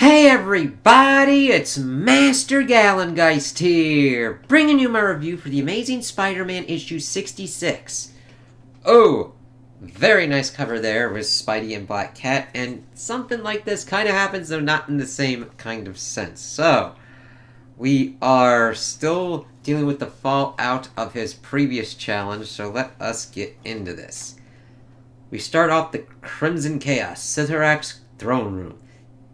Hey everybody, it's Master Gallengeist here, bringing you my review for The Amazing Spider-Man issue 66. Oh, very nice cover there with Spidey and Black Cat, and something like this kind of happens, though not in the same kind of sense. So, we are still dealing with the fallout of his previous challenge, so let us get into this. We start off the Crimson Chaos, Cyttorak's throne room.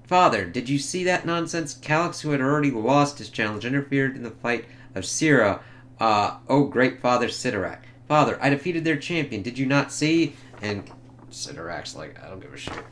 Father, did you see that nonsense? Calyx, who had already lost his challenge, interfered in the fight of Sierra. Oh, great Father Cyttorak. Father, I defeated their champion. Did you not see? And Cyttorak's like, I don't give a shit.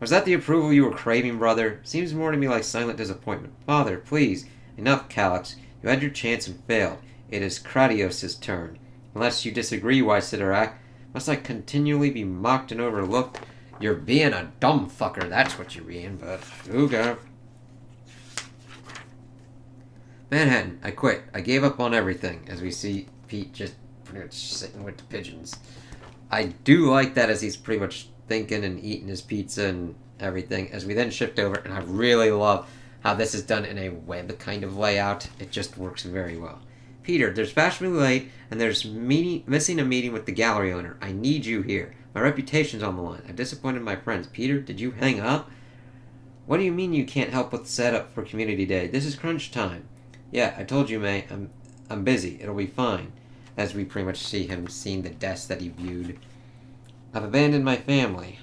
Was that the approval you were craving, brother? Seems more to me like silent disappointment. Father, please. Enough, Calyx. You had your chance and failed. It is Kratios' turn. Unless you disagree, why, Cyttorak? Must I continually be mocked and overlooked? You're being a dumb fucker, that's what you're being, but okay. Manhattan, I quit. I gave up on everything, as we see Pete just pretty much sitting with the pigeons. I do like that as he's pretty much thinking and eating his pizza and everything, as we then shift over, and I really love how this is done in a web kind of layout. It just works very well. Peter, there's fashionably late, and there's missing a meeting with the gallery owner. I need you here. My reputation's on the line. I've disappointed my friends. Peter, did you hang up? What do you mean you can't help with the setup for Community Day? This is crunch time. Yeah, I told you, May. I'm busy. It'll be fine. As we pretty much see him seeing the deaths that he viewed. I've abandoned my family.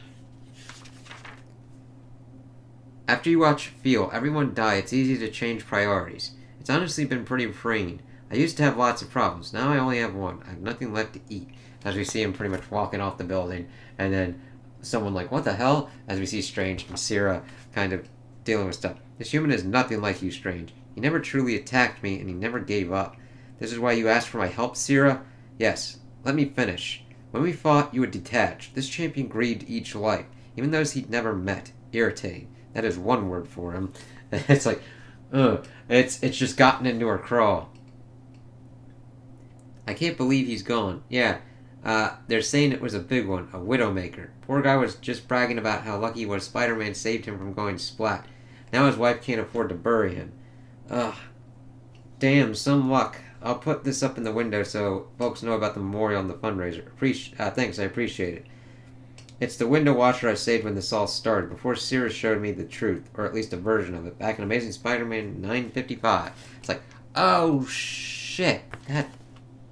After you watch Feel Everyone Die, it's easy to change priorities. It's honestly been pretty freeing. I used to have lots of problems. Now I only have one. I have nothing left to eat. As we see him pretty much walking off the building, and then someone like, what the hell? As we see Strange and Sierra kind of dealing with stuff. This human is nothing like you, Strange. He never truly attacked me, and he never gave up. This is why you asked for my help, Sierra? Yes. Let me finish. When we fought, you were detached. This champion grieved each life, even those he'd never met. Irritating. That is one word for him. It's like, ugh. It's just gotten into her crawl. I can't believe he's gone. Yeah. They're saying it was a big one, a Widowmaker. Poor guy was just bragging about how lucky he was Spider-Man saved him from going splat. Now his wife can't afford to bury him. Ugh. Damn, some luck. I'll put this up in the window so folks know about the memorial and the fundraiser. Thanks, I appreciate it. It's the window washer I saved when this all started, before Sirius showed me the truth, or at least a version of it, back in Amazing Spider-Man 955. It's like, oh shit. That,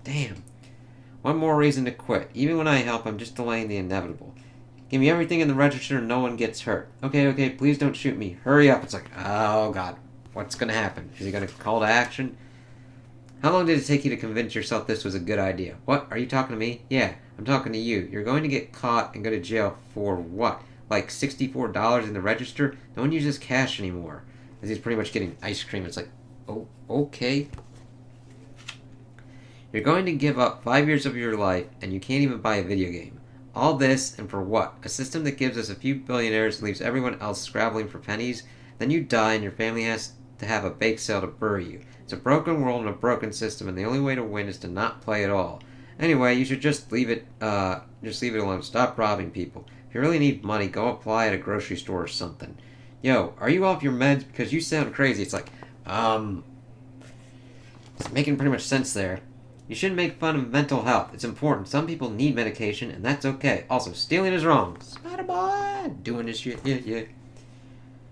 damn. One more reason to quit. Even when I help, I'm just delaying the inevitable. Give me everything in the register and no one gets hurt. Okay, please don't shoot me. Hurry up. It's like, oh god, what's going to happen? Is he going to call to action? How long did it take you to convince yourself this was a good idea? What? Are you talking to me? Yeah, I'm talking to you. You're going to get caught and go to jail for what? Like $64 in the register? No one uses cash anymore. As he's pretty much getting ice cream. It's like, oh, okay. You're going to give up 5 years of your life, and you can't even buy a video game. All this, and for what? A system that gives us a few billionaires and leaves everyone else scrabbling for pennies? Then you die, and your family has to have a bake sale to bury you. It's a broken world and a broken system, and the only way to win is to not play at all. Anyway, you should just leave it alone. Stop robbing people. If you really need money, go apply at a grocery store or something. Yo, are you off your meds? Because you sound crazy. It's like, it's making pretty much sense there. You shouldn't make fun of mental health. It's important. Some people need medication, and that's okay. Also, stealing is wrong. Spider-Boy! Doing this shit. Yeah.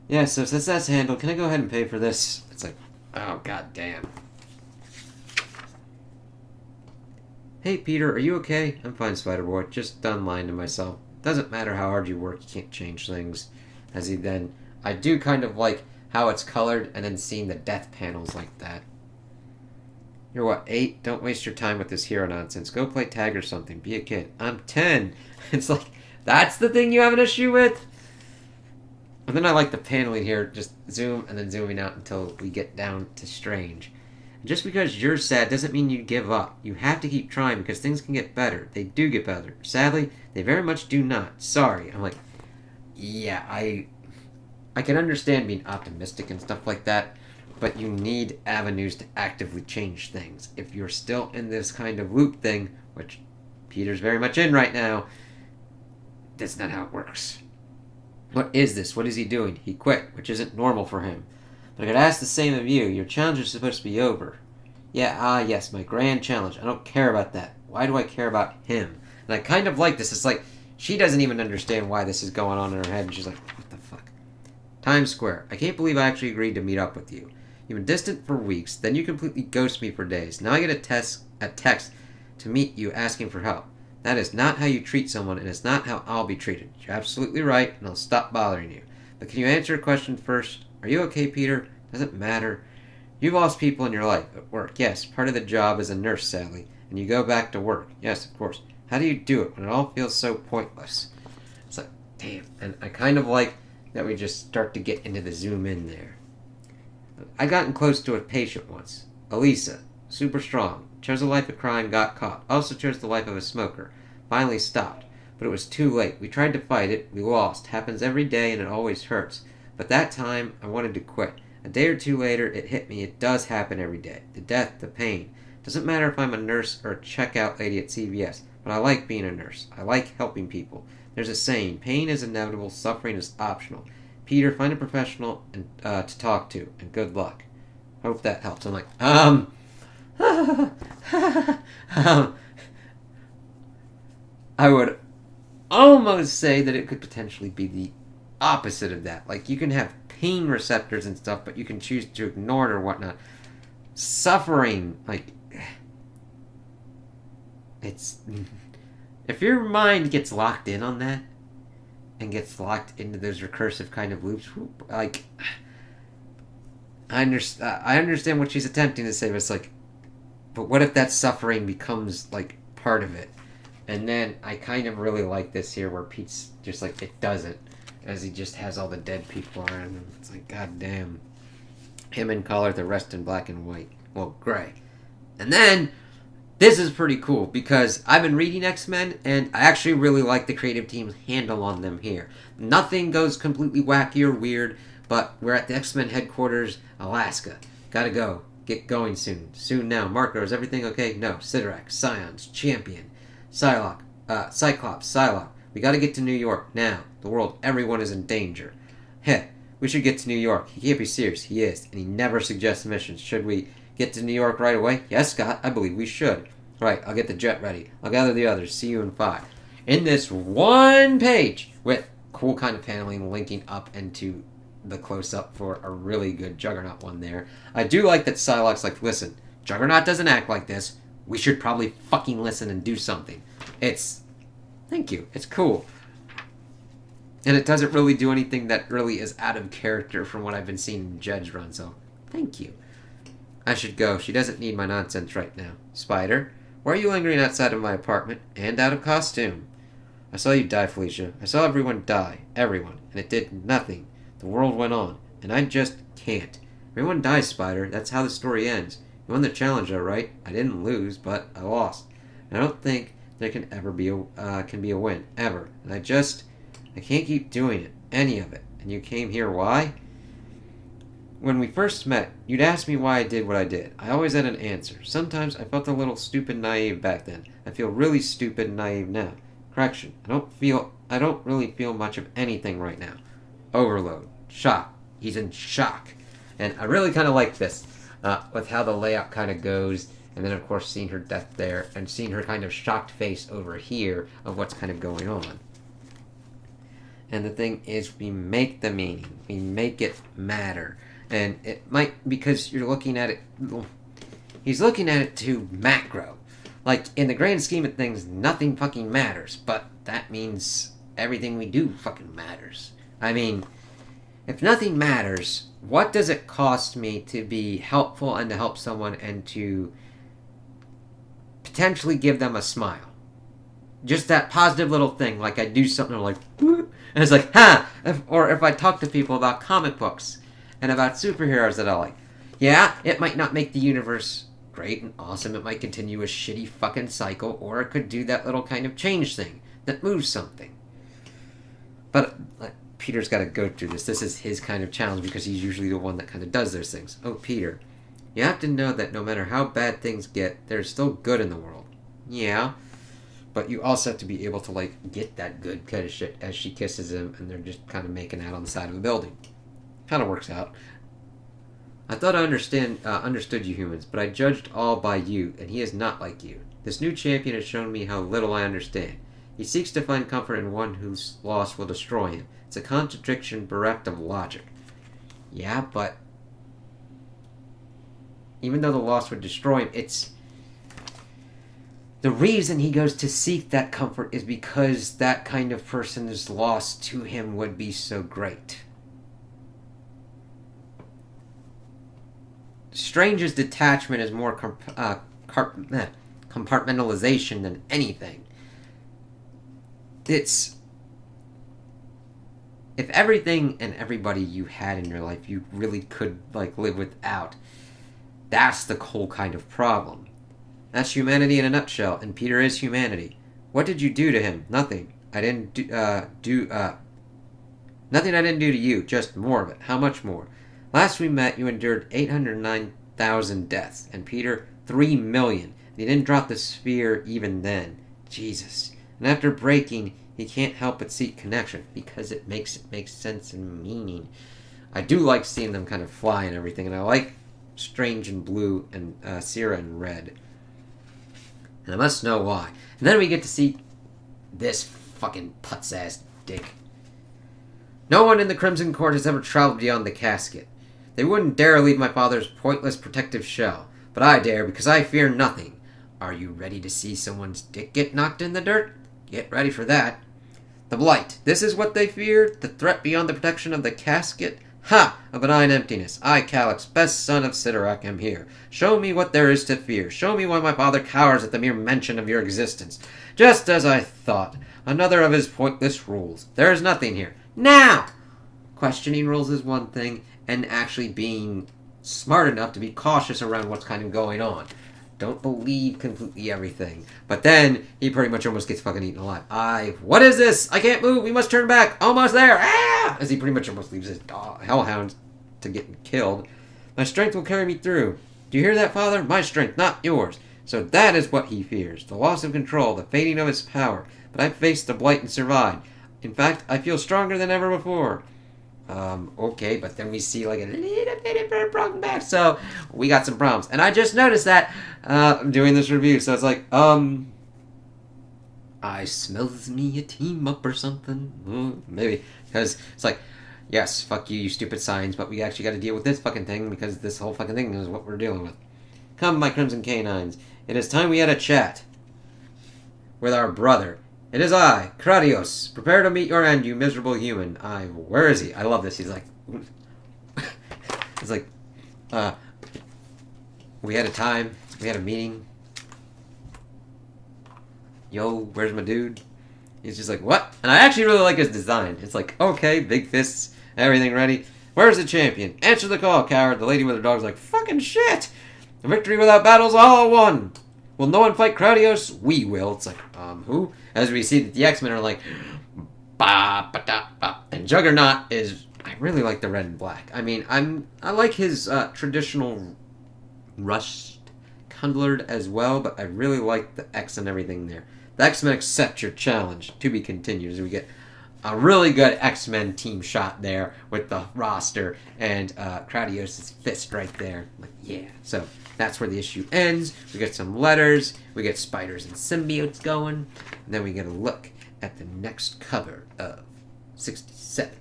Yeah, so since that's handled, can I go ahead and pay for this? It's like, oh, god damn. Hey, Peter, are you okay? I'm fine, Spider-Boy. Just done lying to myself. Doesn't matter how hard you work, you can't change things. As he then... I do kind of like how it's colored, and then seeing the death panels like that. You're what, 8? Don't waste your time with this hero nonsense. Go play tag or something. Be a kid. I'm 10. It's like, that's the thing you have an issue with? And then I like the paneling here. Just zoom and then zooming out until we get down to Strange. And just because you're sad doesn't mean you give up. You have to keep trying because things can get better. They do get better. Sadly, they very much do not. Sorry. I'm like, yeah, I can understand being optimistic and stuff like that. But you need avenues to actively change things. If you're still in this kind of loop thing, which Peter's very much in right now, that's not how it works. What is this? What is he doing? He quit, which isn't normal for him. But I could ask the same of you. Your challenge is supposed to be over. Yeah, yes, my grand challenge. I don't care about that. Why do I care about him? And I kind of like this. It's like, she doesn't even understand why this is going on in her head, and she's like, what the fuck? Times Square. I can't believe I actually agreed to meet up with you. You've been distant for weeks, then you completely ghost me for days. Now I get a text to meet you asking for help. That is not how you treat someone, and it's not how I'll be treated. You're absolutely right, and I'll stop bothering you. But can you answer a question first? Are you okay, Peter? Doesn't matter. You've lost people in your life. At work, yes. Part of the job as a nurse, Sally. And you go back to work. Yes, of course. How do you do it when it all feels so pointless? It's like, damn. And I kind of like that we just start to get into the zoom in there. I gotten close to a patient once. Elisa. Super strong. Chose a life of crime, got caught. Also chose the life of a smoker. Finally stopped. But it was too late. We tried to fight it. We lost. Happens every day and it always hurts. But that time, I wanted to quit. A day or two later, it hit me. It does happen every day. The death, the pain. Doesn't matter if I'm a nurse or a checkout lady at CVS. But I like being a nurse. I like helping people. There's a saying, pain is inevitable, suffering is optional. Peter, find a professional to talk to, and good luck. Hope that helps. I'm like, I would almost say that it could potentially be the opposite of that. Like, you can have pain receptors and stuff, but you can choose to ignore it or whatnot. Suffering, like, it's... If your mind gets locked in on that, and gets locked into those recursive kind of loops, like, I understand what she's attempting to say, but it's like, but what if that suffering becomes, like, part of it? And then I kind of really like this here where Pete's just like, it doesn't, as he just has all the dead people around him. It's like, god damn. Him in color, the rest in black and white. Well, gray. And then, this is pretty cool, because I've been reading X-Men, and I actually really like the creative team's handle on them here. Nothing goes completely wacky or weird, but we're at the X-Men headquarters, Alaska. Gotta go. Get going soon. Soon now. Marco, is everything okay? No. Sidorak, Scions, Champion, Psylocke, Cyclops, Psylocke. We gotta get to New York, now. The world, everyone is in danger. Heh, we should get to New York. He can't be serious. He is, and he never suggests missions. Should we get to New York right away? Yes, Scott, I believe we should. Right, I'll get the jet ready. I'll gather the others. See you in 5. In this one page, with cool kind of paneling linking up into the close-up for a really good Juggernaut one there. I do like that Psylocke's like, listen, Juggernaut doesn't act like this. We should probably fucking listen and do something. Thank you. It's cool. And it doesn't really do anything that really is out of character from what I've been seeing in Jed's run, so thank you. I should go. She doesn't need my nonsense right now. Spider, why are you lingering outside of my apartment and out of costume? I saw you die, Felicia. I saw everyone die. Everyone. And it did nothing. The world went on. And I just can't. Everyone dies, Spider. That's how the story ends. You won the challenge, all right. I didn't lose, but I lost. And I don't think there can ever be a win. Ever. And I can't keep doing it. Any of it. And you came here, why? When we first met, you'd ask me why I did what I did. I always had an answer. Sometimes I felt a little stupid naive back then. I feel really stupid and naive now. Correction. I don't really feel much of anything right now. Overload. Shock. He's in shock. And I really kind of like this, with how the layout kind of goes, and then of course seeing her death there, and seeing her kind of shocked face over here of what's kind of going on. And the thing is, we make the meaning. We make it matter. And it might, because you're looking at it, he's looking at it too macro. Like, in the grand scheme of things, nothing fucking matters. But that means everything we do fucking matters. I mean, if nothing matters, what does it cost me to be helpful and to help someone and to potentially give them a smile? Just that positive little thing, like I do something like, and it's like, ha! Or if I talk to people about comic books and about superheroes that I like. Yeah, it might not make the universe great and awesome. It might continue a shitty fucking cycle, or it could do that little kind of change thing that moves something. But Peter's got to go through this. This is his kind of challenge because he's usually the one that kind of does those things. Oh, Peter, you have to know that no matter how bad things get, there's still good in the world. Yeah. But you also have to be able to, like, get that good kind of shit as she kisses him and they're just kind of making out on the side of a building. Kind of works out. I thought I understood you humans, but I judged all by you, and he is not like you. This new champion has shown me how little I understand. He seeks to find comfort in one whose loss will destroy him. It's a contradiction bereft of logic. Yeah, but even though the loss would destroy him, it's... The reason he goes to seek that comfort is because that kind of person's loss to him would be so great. Strange's detachment is more compartmentalization than anything. It's... If everything and everybody you had in your life you really could, like, live without, that's the whole kind of problem. That's humanity in a nutshell, and Peter is humanity. What did you do to him? Nothing. I didn't nothing I didn't do to you, just more of it. How much more? Last we met, you endured 809,000 deaths, and Peter, 3 million. And he didn't drop the sphere even then. Jesus. And after breaking, he can't help but seek connection, because it makes sense and meaning. I do like seeing them kind of fly and everything, and I like Strange in blue and Sierra in red. And I must know why. And then we get to see this fucking putz-ass dick. No one in the Crimson Court has ever traveled beyond the casket. They wouldn't dare leave my father's pointless protective shell. But I dare, because I fear nothing. Are you ready to see someone's dick get knocked in the dirt? Get ready for that. The Blight. This is what they feared? The threat beyond the protection of the casket? Ha! A benign emptiness. I, Calyx, best son of Sidorak, am here. Show me what there is to fear. Show me why my father cowers at the mere mention of your existence. Just as I thought. Another of his pointless rules. There is nothing here. Now! Questioning rules is one thing, and actually being smart enough to be cautious around what's kind of going on. Don't believe completely everything. But then, he pretty much almost gets fucking eaten alive. What is this? I can't move. We must turn back. Almost there. Ah! As he pretty much almost leaves his hellhound to get killed. My strength will carry me through. Do you hear that, Father? My strength, not yours. So that is what he fears. The loss of control, the fading of his power. But I faced the Blight and survived. In fact, I feel stronger than ever before. Okay, but then we see like a little bit of a broken back, so we got some problems. And I just noticed that doing this review, so it's like, I smells me a team up or something. Maybe, because it's like, yes, fuck you, you stupid signs, but we actually got to deal with this fucking thing, because this whole fucking thing is what we're dealing with. Come, my crimson canines, it is time we had a chat with our brother. It is I, Kradios. Prepare to meet your end, you miserable human. Where is he? I love this. He's like... He's like... We had a time. We had a meeting. Yo, where's my dude? He's just like, what? And I actually really like his design. It's like, okay, big fists, everything ready. Where's the champion? Answer the call, coward. The lady with her dog's like, fucking shit! A victory without battle is all won. Will no one fight Kradios? We will. It's like, who? As we see that the X-Men are like, ba ba da ba, and Juggernaut is. I really like the red and black. I mean, I like his traditional rust colored as well, but I really like the X and everything there. The X-Men accept your challenge. To be continued. As we get a really good X-Men team shot there with the roster and Kradios' fist right there. Like, yeah. So that's where the issue ends. We get some letters. We get spiders and symbiotes going. And then we get a look at the next cover of 67.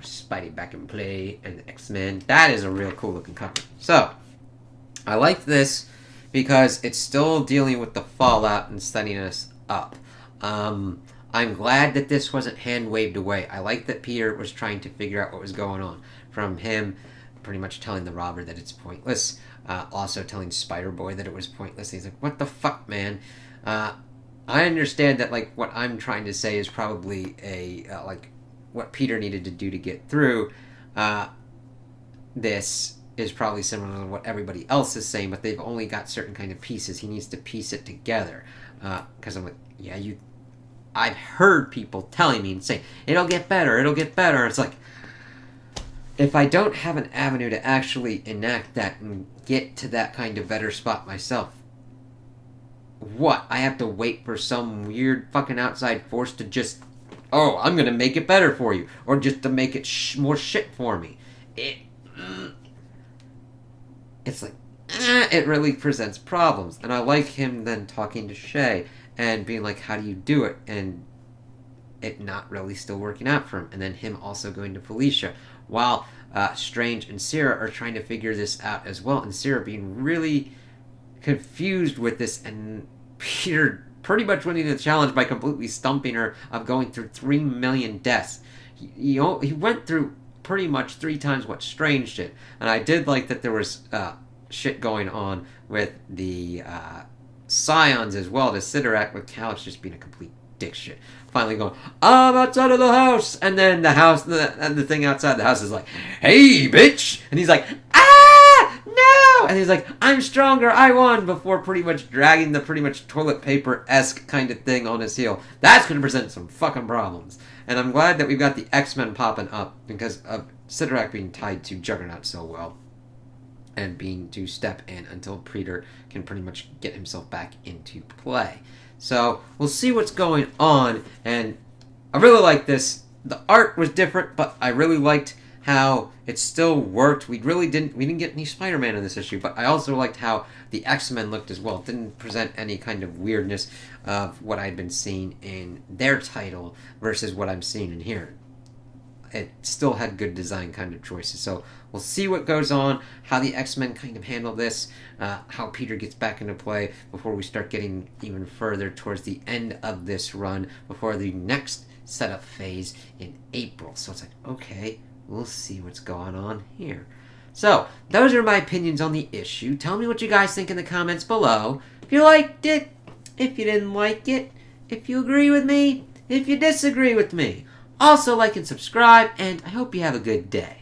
Spidey back in play and the X-Men. That is a real cool looking cover. So, I like this because it's still dealing with the fallout and setting us up. I'm glad that this wasn't hand-waved away. I like that Peter was trying to figure out what was going on. From him pretty much telling the robber that it's pointless. Also telling Spider-Boy that it was pointless. He's like, what the fuck, man? I understand that, like, what I'm trying to say is probably like, what Peter needed to do to get through. This is probably similar to what everybody else is saying, but they've only got certain kind of pieces. He needs to piece it together. Because I'm like, yeah, I've heard people telling me and saying, it'll get better. It's like, if I don't have an avenue to actually enact that and get to that kind of better spot myself, what? I have to wait for some weird fucking outside force to just, oh, I'm gonna make it better for you, or just to make it more shit for me. It's like, it really presents problems. And I like him then talking to Shay and being like, how do you do it? And it not really still working out for him. And then him also going to Felicia while Strange and Sarah are trying to figure this out as well. And Sarah being really confused with this, and Peter pretty much winning the challenge by completely stumping her of going through 3 million deaths. He went through pretty much 3 times what Strange did. And I did like that there was shit going on with the Scions as well, to Sidorak, with Calix just being a complete dick shit. Finally going, I'm outside of the house! And then the thing outside the house is like, hey, bitch! And he's like, ah! No! And he's like, I'm stronger, I won! Before pretty much dragging the pretty much toilet paper-esque kind of thing on his heel. That's going to present some fucking problems. And I'm glad that we've got the X-Men popping up because of Sidorak being tied to Juggernaut so well. And being to step in until Peter can pretty much get himself back into play. So we'll see what's going on, and I really like this. The art was different, but I really liked how it still worked. We didn't get any Spider-Man in this issue, but I also liked how the X-Men looked as well. It didn't present any kind of weirdness of what I'd been seeing in their title versus what I'm seeing in here. It still had good design kind of choices. So we'll see what goes on, how the X-Men kind of handle this, how Peter gets back into play before we start getting even further towards the end of this run, before the next setup phase in April. So it's like, okay, we'll see what's going on here. So, those are my opinions on the issue. Tell me what you guys think in the comments below. If you liked it, if you didn't like it, if you agree with me, if you disagree with me. Also, like and subscribe, and I hope you have a good day.